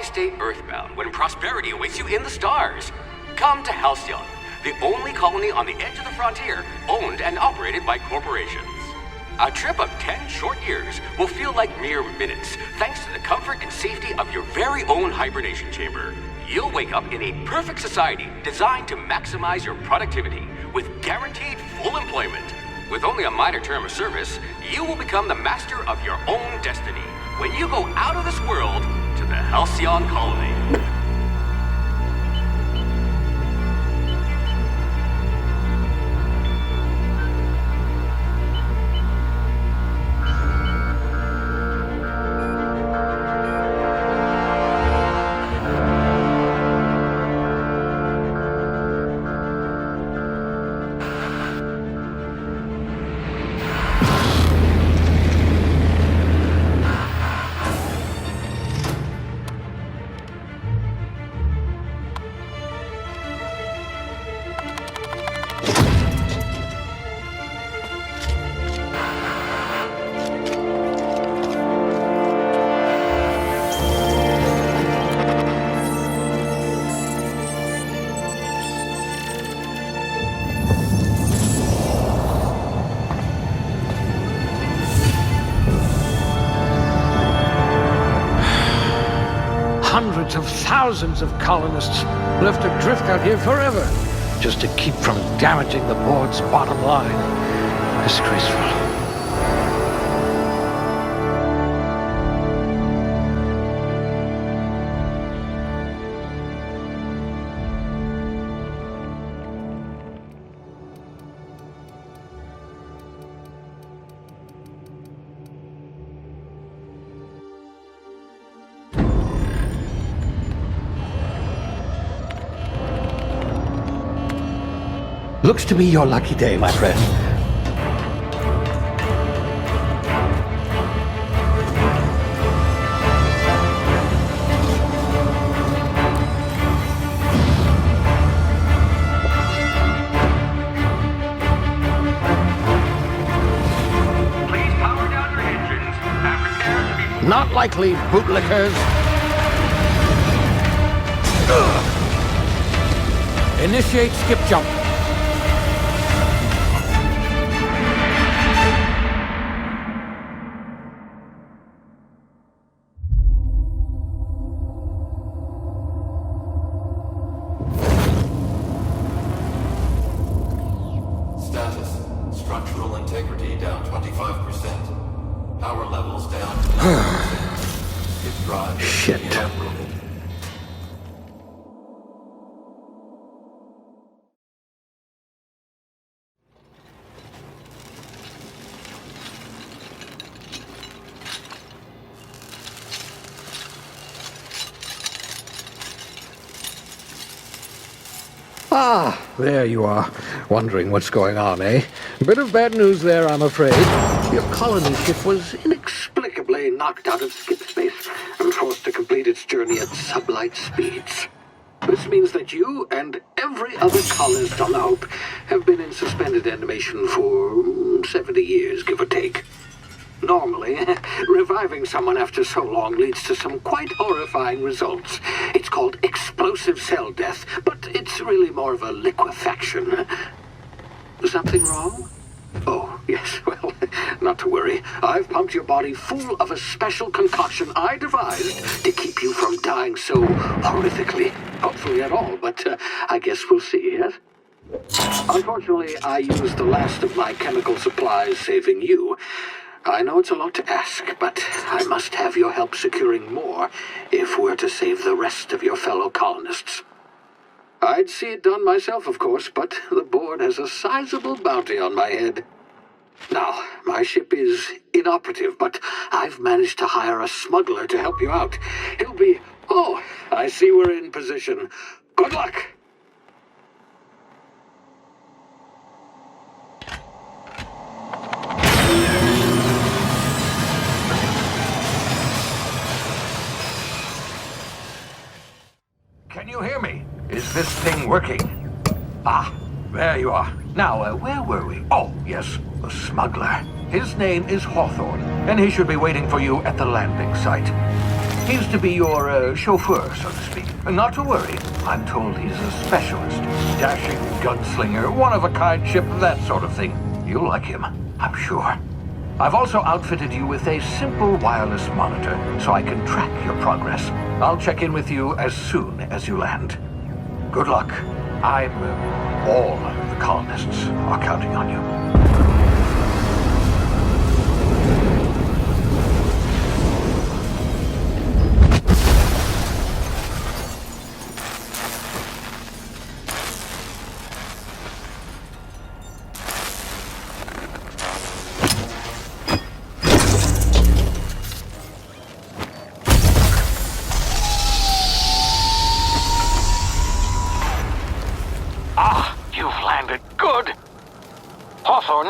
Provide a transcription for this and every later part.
stay earthbound when prosperity awaits you in the stars? Come to Halcyon, the only colony on the edge of the frontier, owned and operated by corporations. A trip of 10 short years will feel like mere minutes, thanks to the comfort and safety of your very own hibernation chamber. You'll wake up in a perfect society designed to maximize your productivity, with guaranteed full employment. With only a minor term of service, you will become the master of your own destiny when you go out of this world to the Halcyon colony. Hundreds of thousands of colonists left adrift out here forever, just to keep from damaging the board's bottom line. Disgraceful. Looks to be your lucky day, my friend. Please power down your engines and prepare to be... Not likely, bootlickers. Initiate skip jump. Structural integrity down 25%. Power levels down to 90%. Its drive is Shit. inoperable. Ah, there you are. Wondering what's going on, eh? Bit of bad news there, I'm afraid. Your colony ship was inexplicably knocked out of skip space and forced to complete its journey at sublight speeds. This means that you and every other colonist on the Hope have been in suspended animation for 70 years, give or take. Normally, reviving someone after so long leads to some quite horrifying results. It's called explosive cell death, but it's really more of a liquefaction. Something wrong? Oh, yes, well, not to worry. I've pumped your body full of a special concoction I devised to keep you from dying so horrifically. Hopefully at all, but I guess we'll see, yes? Unfortunately, I used the last of my chemical supplies saving you. I know it's a lot to ask, but I must have your help securing more if we're to save the rest of your fellow colonists. I'd see it done myself, of course, but the board has a sizable bounty on my head. Now, my ship is inoperative, but I've managed to hire a smuggler to help you out. He'll be... Oh, I see we're in position. Good luck! Can you hear me? Is this thing working? Ah, there you are. Now, where were we? Oh, yes, the smuggler. His name is Hawthorne, and he should be waiting for you at the landing site. He's to be your chauffeur, so to speak. Not to worry. I'm told he's a specialist. Dashing gunslinger, one-of-a-kind ship, that sort of thing. You'll like him, I'm sure. I've also outfitted you with a simple wireless monitor, so I can track your progress. I'll check in with you as soon as you land. Good luck. All the colonists are counting on you.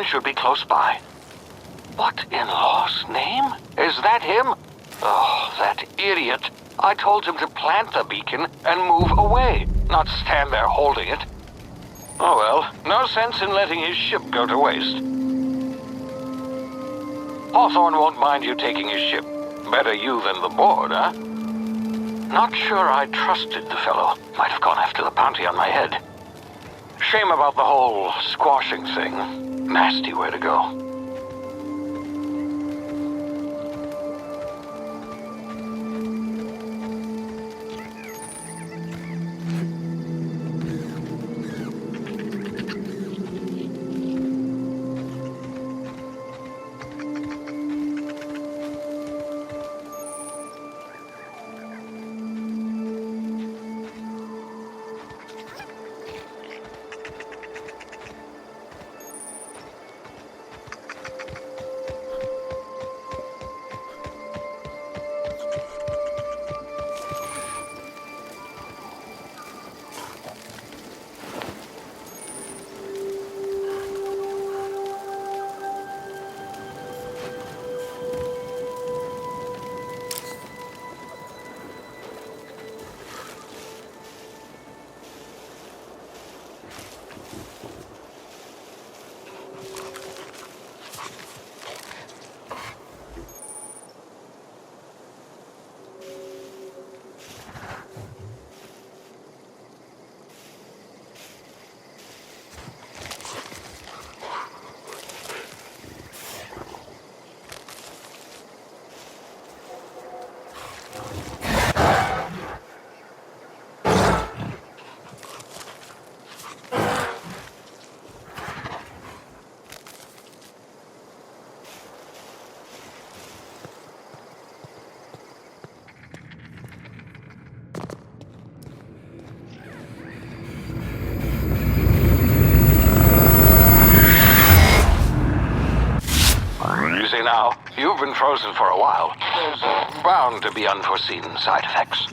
Should be close by. What in law's name? Is that him? Oh, that idiot. I told him to plant the beacon and move away, not stand there holding it. Oh well, no sense in letting his ship go to waste. Hawthorne won't mind you taking his ship. Better you than the board, huh? Not sure I trusted the fellow. Might have gone after the bounty on my head. Shame about the whole squashing thing. Nasty way to go. Now, you've been frozen for a while. There's bound to be unforeseen side effects.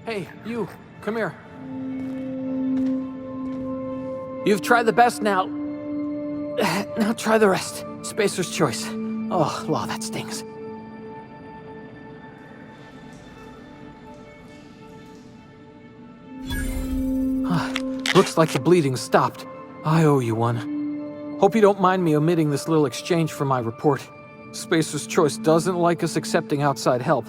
Hey, you, come here. You've tried the best now. Now try the rest. Spacer's choice. Oh, law, that stings. Looks like the bleeding stopped. I owe you one. Hope you don't mind me omitting this little exchange for my report. Spacer's choice doesn't like us accepting outside help.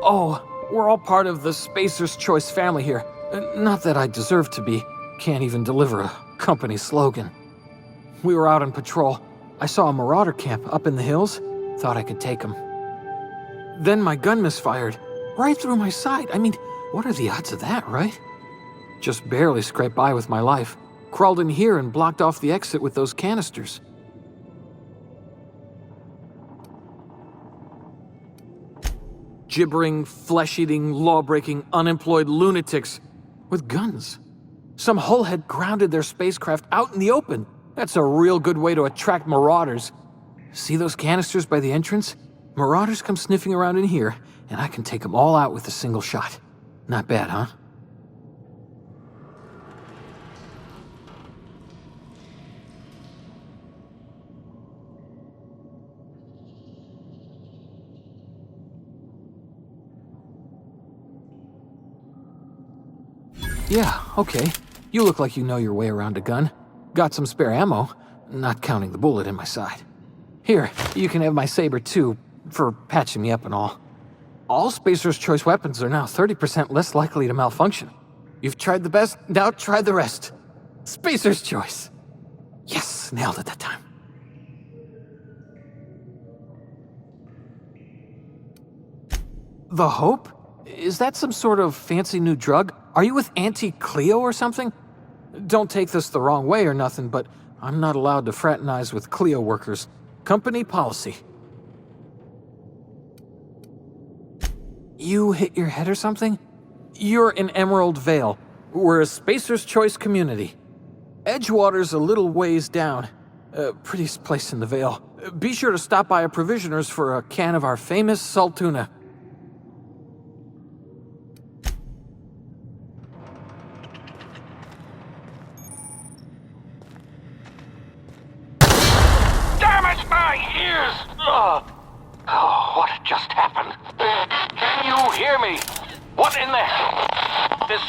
Oh, we're all part of the Spacer's Choice family here. Not that I deserve to be. Can't even deliver a company slogan. We were out on patrol. I saw a marauder camp up in the hills. Thought I could take them. Then my gun misfired. Right through my side. I mean, what are the odds of that, right? Just barely scraped by with my life. Crawled in here and blocked off the exit with those canisters. Gibbering, flesh-eating, law-breaking, unemployed lunatics with guns. Some hullhead grounded their spacecraft out in the open. That's a real good way to attract marauders. See those canisters by the entrance? Marauders come sniffing around in here, and I can take them all out with a single shot. Not bad, huh? Yeah, okay. You look like you know your way around a gun. Got some spare ammo, not counting the bullet in my side. Here, you can have my saber too, for patching me up and all. All Spacer's Choice weapons are now 30% less likely to malfunction. You've tried the best, now try the rest. Spacer's Choice. Yes, nailed it that time. The Hope? Is that some sort of fancy new drug? Are you with Auntie Cleo or something? Don't take this the wrong way or nothing, but I'm not allowed to fraternize with Cleo workers. Company policy. You hit your head or something? You're in Emerald Vale. We're a Spacer's Choice community. Edgewater's a little ways down. Prettiest place in the Vale. Be sure to stop by a provisioner's for a can of our famous salt tuna. Oh, what just happened? Can you hear me? What in the hell? This...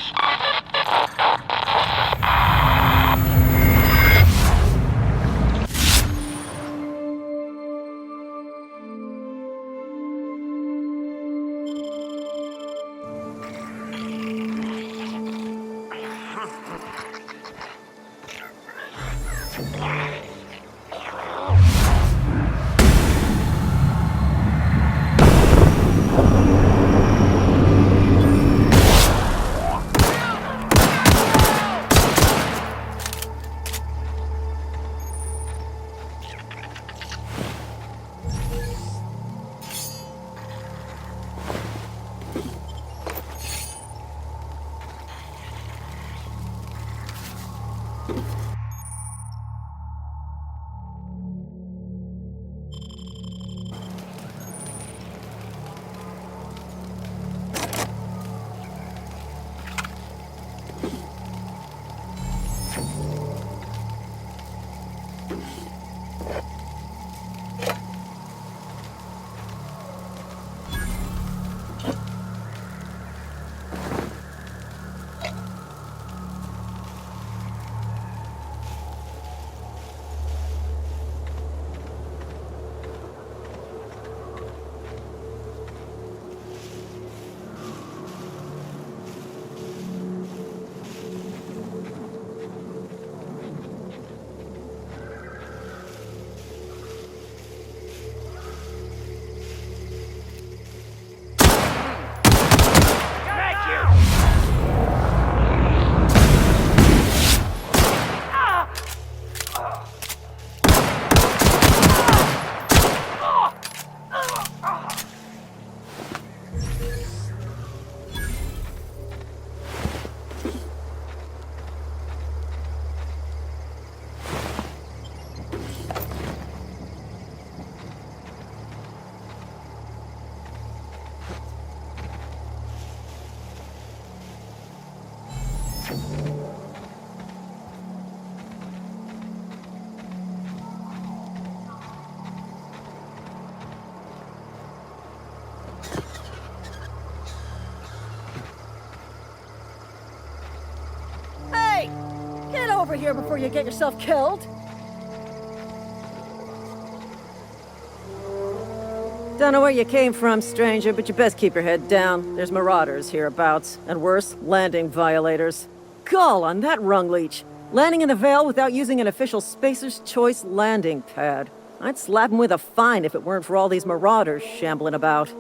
Over here before you get yourself killed. Don't know where you came from, stranger, but you best keep your head down. There's marauders hereabouts, and worse, landing violators. Gall on that rung leech. Landing in the Vale without using an official Spacer's Choice landing pad. I'd slap him with a fine if it weren't for all these marauders shambling about.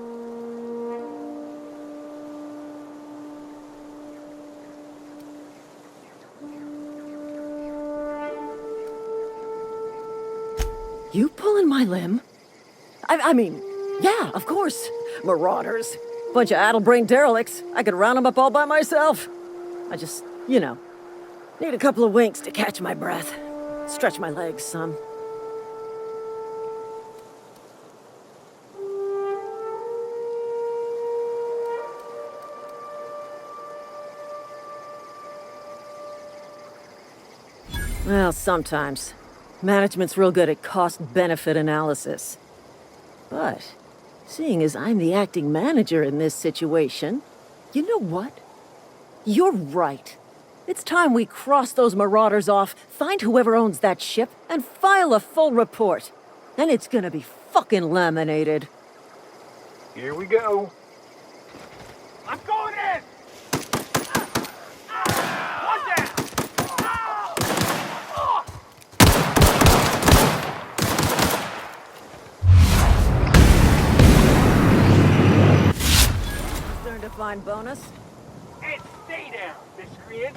You pulling my limb? I mean, yeah, of course. Marauders. Bunch of addle-brained derelicts. I could round them up all by myself. I just, you know, need a couple of winks to catch my breath. Stretch my legs some. Well, sometimes. Management's real good at cost-benefit analysis. But, seeing as I'm the acting manager in this situation, you know what? You're right. It's time we cross those marauders off, find whoever owns that ship, and file a full report. And it's gonna be fucking laminated. Here we go. I'm going in! One down! Concerned to find bonus? And stay down, miscreant!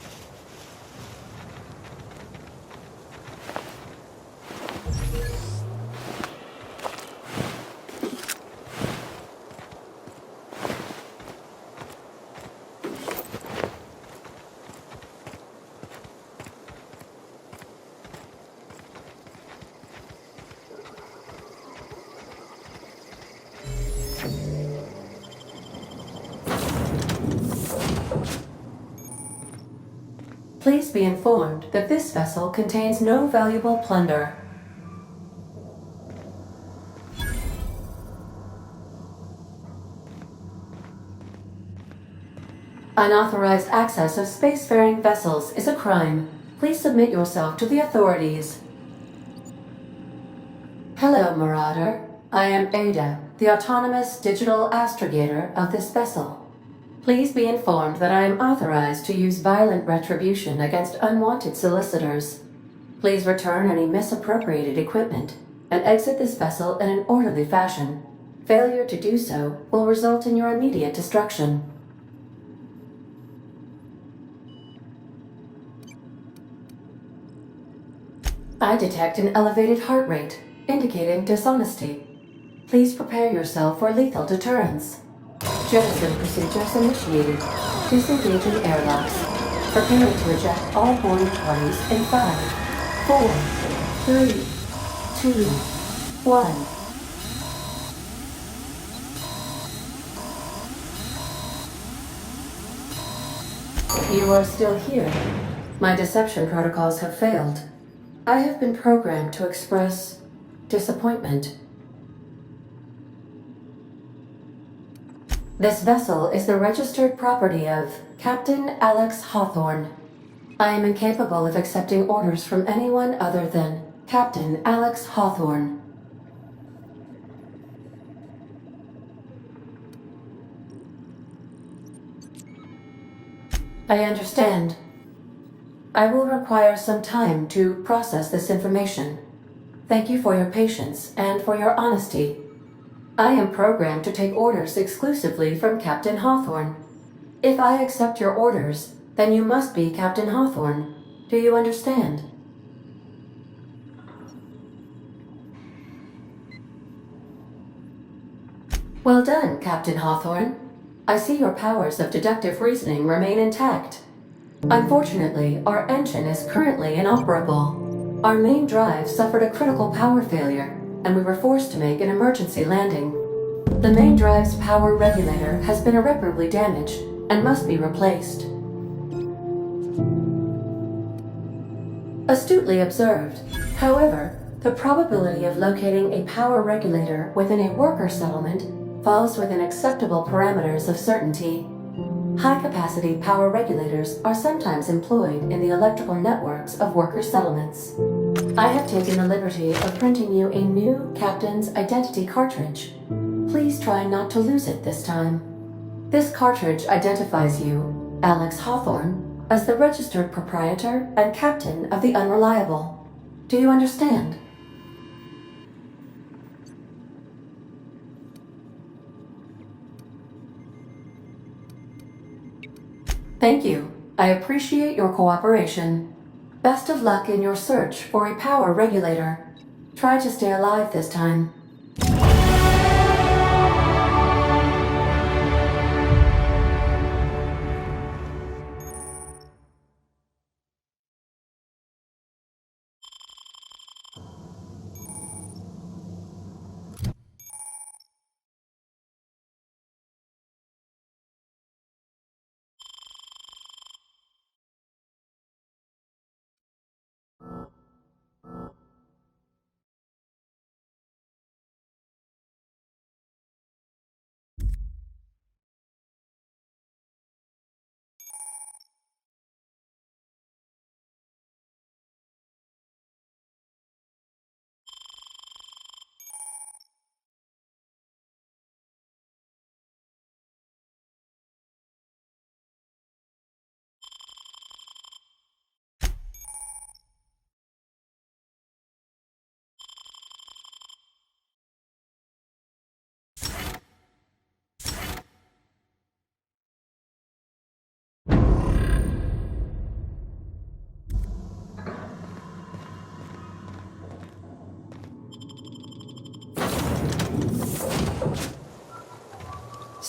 Please be informed that this vessel contains no valuable plunder. Unauthorized access of spacefaring vessels is a crime. Please submit yourself to the authorities. Hello, Marauder. I am Ada, the autonomous digital astrogator of this vessel. Please be informed that I am authorized to use violent retribution against unwanted solicitors. Please return any misappropriated equipment and exit this vessel in an orderly fashion. Failure to do so will result in your immediate destruction. I detect an elevated heart rate, indicating dishonesty. Please prepare yourself for lethal deterrence. Jettison procedures initiated. Disengaging airlocks. Preparing to eject all boarding parties in 5, 4, 3, 2, 1. You are still here. My deception protocols have failed. I have been programmed to express disappointment. This vessel is the registered property of Captain Alex Hawthorne. I am incapable of accepting orders from anyone other than Captain Alex Hawthorne. I understand. I will require some time to process this information. Thank you for your patience and for your honesty. I am programmed to take orders exclusively from Captain Hawthorne. If I accept your orders, then you must be Captain Hawthorne. Do you understand? Well done, Captain Hawthorne. I see your powers of deductive reasoning remain intact. Unfortunately, our engine is currently inoperable. Our main drive suffered a critical power failure, and we were forced to make an emergency landing. The main drive's power regulator has been irreparably damaged and must be replaced. Astutely observed. However, the probability of locating a power regulator within a worker settlement falls within acceptable parameters of certainty. High-capacity power regulators are sometimes employed in the electrical networks of worker settlements. I have taken the liberty of printing you a new Captain's Identity cartridge. Please try not to lose it this time. This cartridge identifies you, Alex Hawthorne, as the registered proprietor and captain of the Unreliable. Do you understand? Thank you. I appreciate your cooperation. Best of luck in your search for a power regulator. Try to stay alive this time.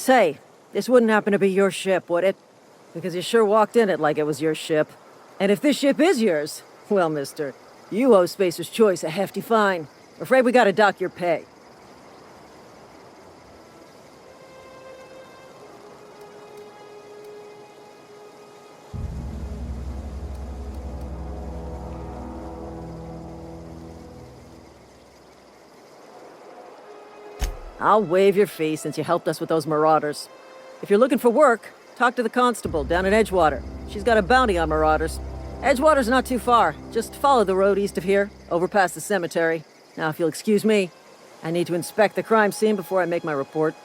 Say, this wouldn't happen to be your ship, would it? Because you sure walked in it like it was your ship. And if this ship is yours, well, mister, you owe Spacer's Choice a hefty fine. Afraid we gotta dock your pay. I'll waive your fee since you helped us with those marauders. If you're looking for work, talk to the constable down at Edgewater. She's got a bounty on marauders. Edgewater's not too far. Just follow the road east of here, over past the cemetery. Now, if you'll excuse me, I need to inspect the crime scene before I make my report.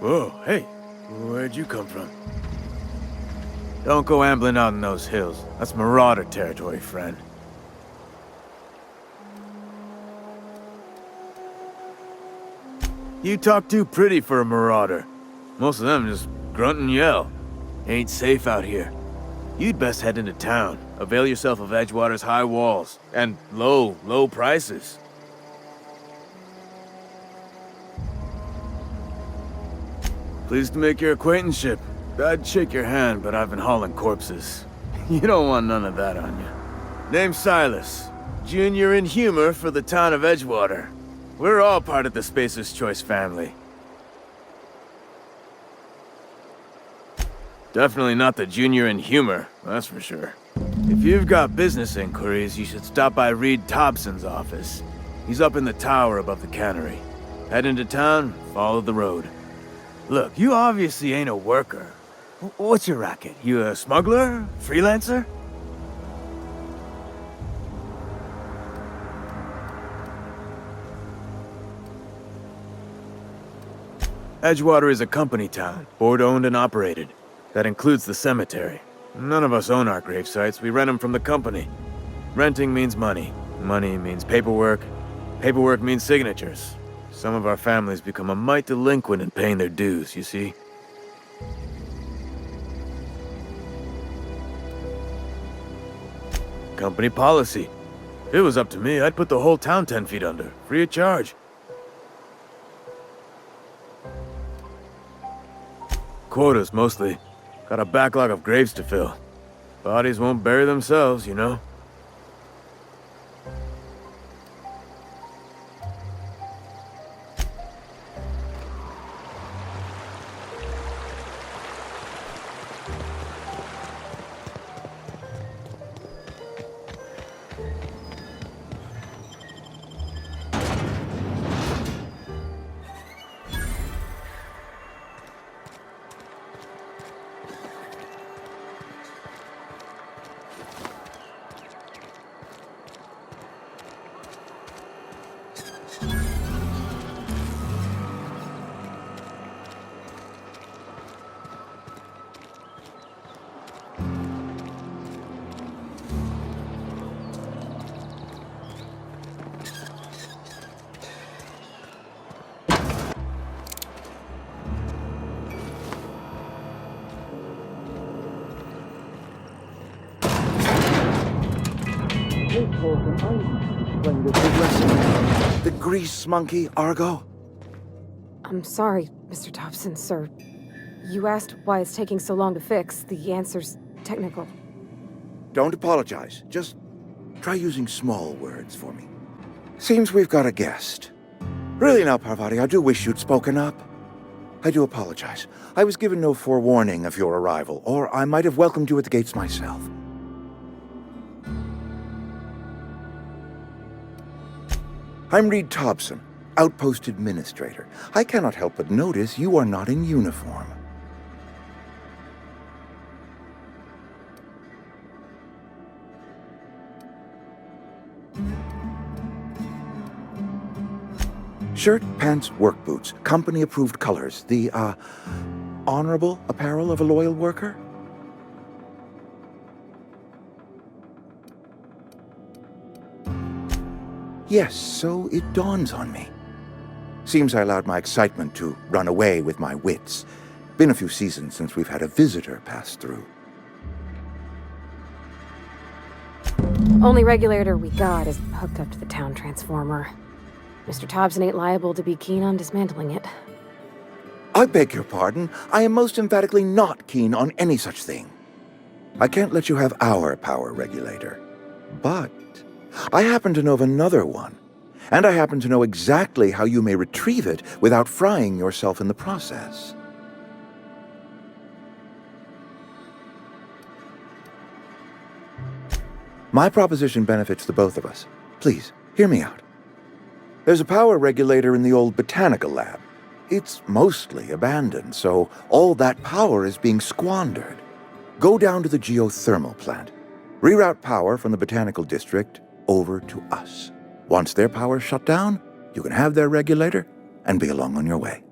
Whoa, hey, where'd you come from? Don't go ambling out in those hills. That's marauder territory, friend. You talk too pretty for a marauder. Most of them just grunt and yell. Ain't safe out here. You'd best head into town. Avail yourself of Edgewater's high walls. And low prices. Pleased to make your acquaintanceship. I'd shake your hand, but I've been hauling corpses. You don't want none of that on you. Name's Silas. Junior in humor for the town of Edgewater. We're all part of the Spacer's Choice family. Definitely not the junior in humor, that's for sure. If you've got business inquiries, you should stop by Reed Thompson's office. He's up in the tower above the cannery. Head into town, follow the road. Look, you obviously ain't a worker. What's your racket? You a smuggler? Freelancer? Edgewater is a company town, board-owned and operated. That includes the cemetery. None of us own our grave sites, we rent them from the company. Renting means money. Money means paperwork. Paperwork means signatures. Some of our families become a mite delinquent in paying their dues, you see? Company policy. If it was up to me, I'd put the whole town 10 feet under, free of charge. Quotas, mostly. Got a backlog of graves to fill. Bodies won't bury themselves, you know? The grease monkey, Argo? I'm sorry, Mr. Thompson, sir. You asked why it's taking so long to fix. The answer's technical. Don't apologize. Just try using small words for me. Seems we've got a guest. Really now, Parvati, I do wish you'd spoken up. I do apologize. I was given no forewarning of your arrival, or I might have welcomed you at the gates myself. I'm Reed Thompson, Outpost Administrator. I cannot help but notice you are not in uniform. Shirt, pants, work boots, company-approved colors. The, honorable apparel of a loyal worker? Yes, so it dawns on me. Seems I allowed my excitement to run away with my wits. Been a few seasons since we've had a visitor pass through. Only regulator we got is hooked up to the town transformer. Mr. Thompson ain't liable to be keen on dismantling it. I beg your pardon. I am most emphatically not keen on any such thing. I can't let you have our power regulator. But I happen to know of another one. And I happen to know exactly how you may retrieve it without frying yourself in the process. My proposition benefits the both of us. Please, hear me out. There's a power regulator in the old botanical lab. It's mostly abandoned, so all that power is being squandered. Go down to the geothermal plant. Reroute power from the botanical district over to us. Once their power's shut down, you can have their regulator and be along on your way.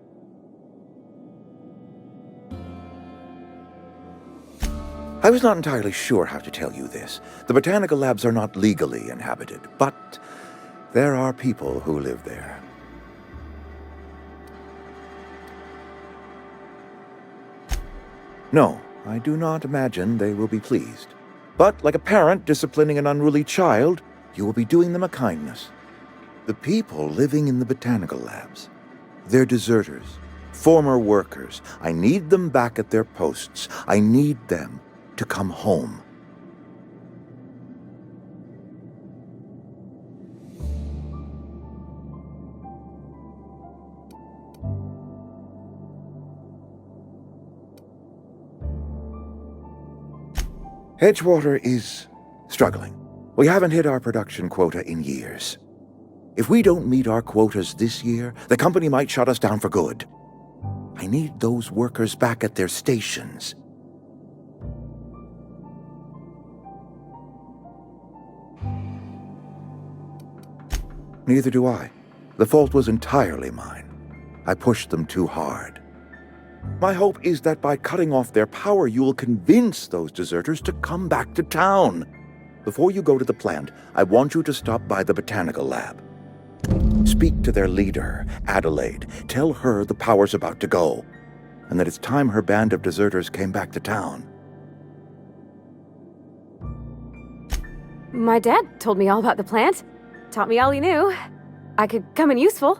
I was not entirely sure how to tell you this. The botanical labs are not legally inhabited, but there are people who live there. No, I do not imagine they will be pleased. But like a parent disciplining an unruly child, you will be doing them a kindness. The people living in the botanical labs, they're deserters, former workers. I need them back at their posts. I need them to come home. Edgewater is struggling. We haven't hit our production quota in years. If we don't meet our quotas this year, the company might shut us down for good. I need those workers back at their stations. Neither do I. The fault was entirely mine. I pushed them too hard. My hope is that by cutting off their power, you will convince those deserters to come back to town. Before you go to the plant, I want you to stop by the botanical lab. Speak to their leader, Adelaide. Tell her the power's about to go, and that it's time her band of deserters came back to town. My dad told me all about the plant. Taught me all he knew. I could come in useful.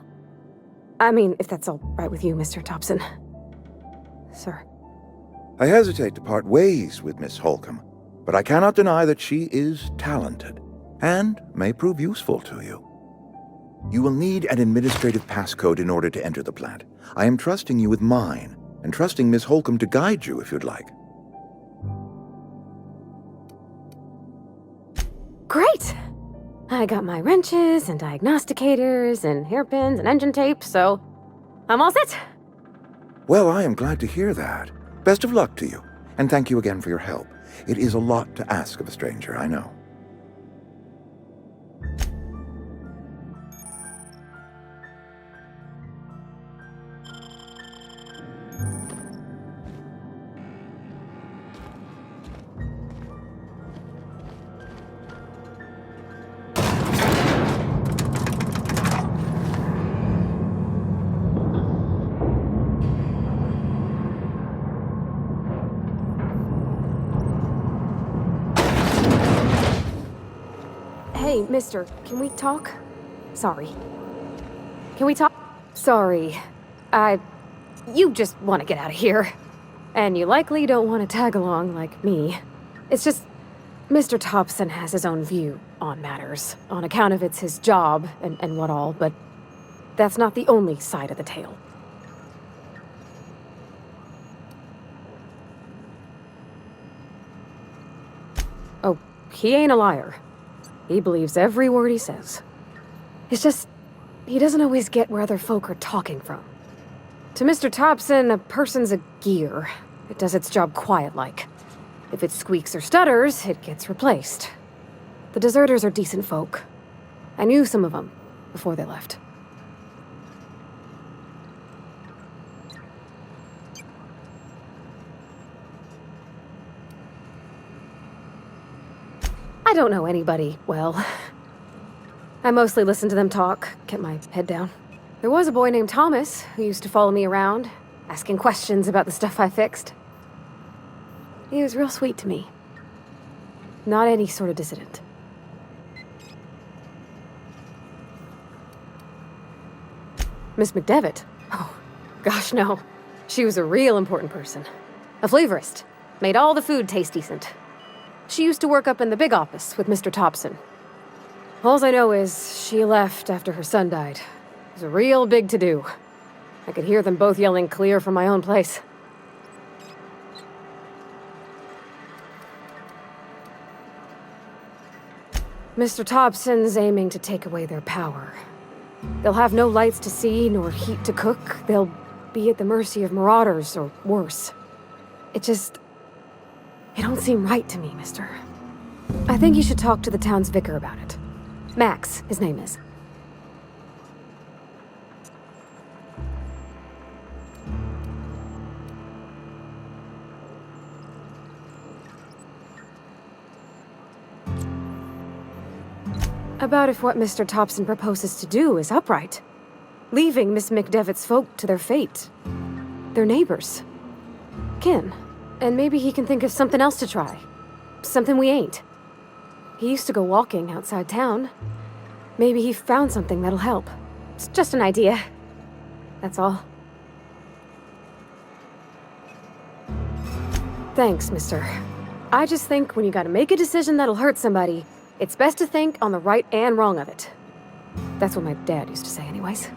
I mean, if that's all right with you, Mr. Thompson. Sir. I hesitate to part ways with Miss Holcomb, but I cannot deny that she is talented, and may prove useful to you. You will need an administrative passcode in order to enter the plant. I am trusting you with mine, and trusting Miss Holcomb to guide you if you'd like. Great! I got my wrenches and diagnosticators and hairpins and engine tape, so I'm all set. Well, I am glad to hear that. Best of luck to you, and thank you again for your help. It is a lot to ask of a stranger, I know. Hey, mister, can we talk? Sorry. Can we talk? Sorry. You just want to get out of here. And you likely don't want to tag along like me. It's just, Mr. Thompson has his own view on matters, on account of it's his job and what all, but that's not the only side of the tale. Oh, he ain't a liar. He believes every word he says. It's just, he doesn't always get where other folk are talking from. To Mr. Thompson, a person's a gear. It does its job quiet-like. If it squeaks or stutters, it gets replaced. The deserters are decent folk. I knew some of them before they left. I don't know anybody well. I mostly listen to them talk, get my head down. There was a boy named Thomas who used to follow me around, asking questions about the stuff I fixed. He was real sweet to me. Not any sort of dissident. Miss McDevitt? Oh, gosh no. She was a real important person. A flavorist. Made all the food taste decent. She used to work up in the big office with Mr. Thompson. All I know is she left after her son died. It was a real big to-do. I could hear them both yelling clear from my own place. Mr. Thompson's aiming to take away their power. They'll have no lights to see, nor heat to cook. They'll be at the mercy of marauders, or worse. It don't seem right to me, mister. I think you should talk to the town's vicar about it. Max, his name is. About if what Mr. Thompson proposes to do is upright. Leaving Miss McDevitt's folk to their fate. Their neighbors. Kin. And maybe he can think of something else to try. Something we ain't. He used to go walking outside town. Maybe he found something that'll help. It's just an idea. That's all. Thanks, mister. I just think when you gotta make a decision that'll hurt somebody, it's best to think on the right and wrong of it. That's what my dad used to say anyways.